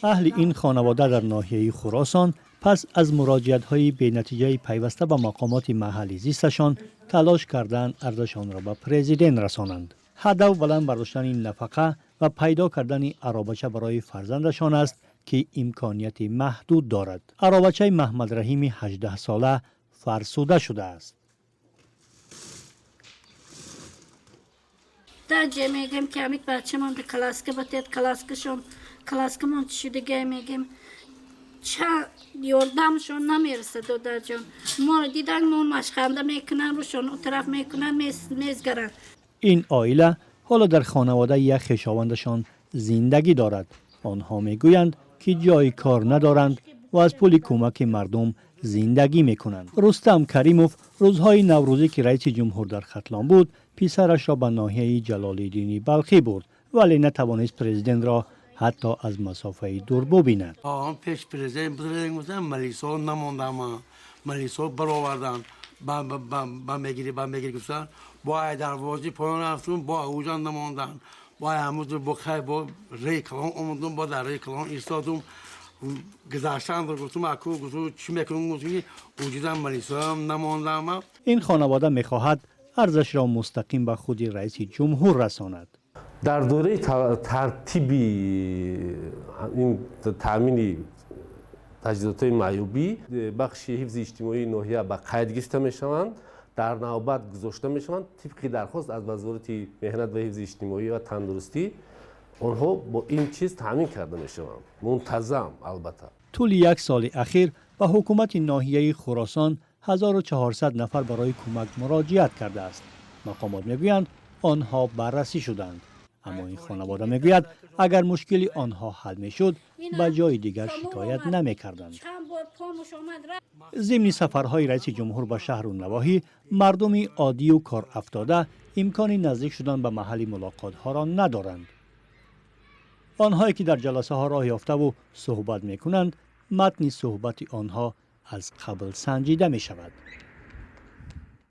اهل این خانواده در ناحیه خراسان پس از مراجعت‌های بی‌نتیجه پیوسته به مقامات محلی زیستشان تلاش کردند ارزشان را به پرزیدنت رسانند. هدف بلند برداشتن این نفقه و پیدا کردن عرابچه برای فرزندشان است که امکانیت محدود دارد. عرابچه محمد رحیم 18 ساله فرسوده شده است. در جه میگیم که امیت بچه من به کلاسکه بتید کلاسکه من شدگه میگیم چه یردمشون نمیرسه دادر جان. ما دیدن ما مشخنده میکنن روشون اون طرف میکنن میزگرن. این عائله حالا در خانواده یک خویشاوندشان زندگی دارد. آنها میگویند که جای کار ندارند و از پول کمک مردم زندگی میکنند. رستم کریموف روزهای نوروزی که رئیس جمهور در ختلان بود پسرش را به ناحیه جلال‌الدین بلخی برد ولی نتوانست پرزیدنت را حتی از مسافه دور ببیند. پیش پرزیدنت گفتم ملیسا نموندم ملیسا برآوردن بمیگیری گفتن با دروازه پایان رفتون با اوجان نموندن با همون بخیر با ریکلان اومدم با در ریکلان ایستادم گذاشتن رو گفتم اکو گفتم چی میکنم گفتم اوجیدم ملیسا نموندم. این خانواده میخواهد ارزش را مستقیم به خود رئیس جمهور رساند. در دوره ترتیبی این تامین تجهیزات معیوبی بخش حفظ اجتماعی ناحیه به قید گرفته میشوند در نوبت گذاشته میشوند طبق درخواست از وزارت مهنت و حفظ اجتماعی و تندرستی آنها با این چیز تامین کرده میشوند منتظم. البته طول یک سال اخیر به حکومت ناحیه خراسان 1400 نفر برای کمک مراجعت کرده است. مقامات میگویند آنها بررسی شدند. اما این خانواده میگوید اگر مشکلی آنها حل میشد به جای دیگر شکایت نمیکردند. ضمن سفرهای رئیس جمهور به شهر و نواحی مردم عادی و کار افتاده امکان نزدیک شدن به محل ملاقات ها را ندارند. آنهایی که در جلسه ها راه یافته و صحبت میکنند متن صحبت آنها از قبل سنجیده می شود.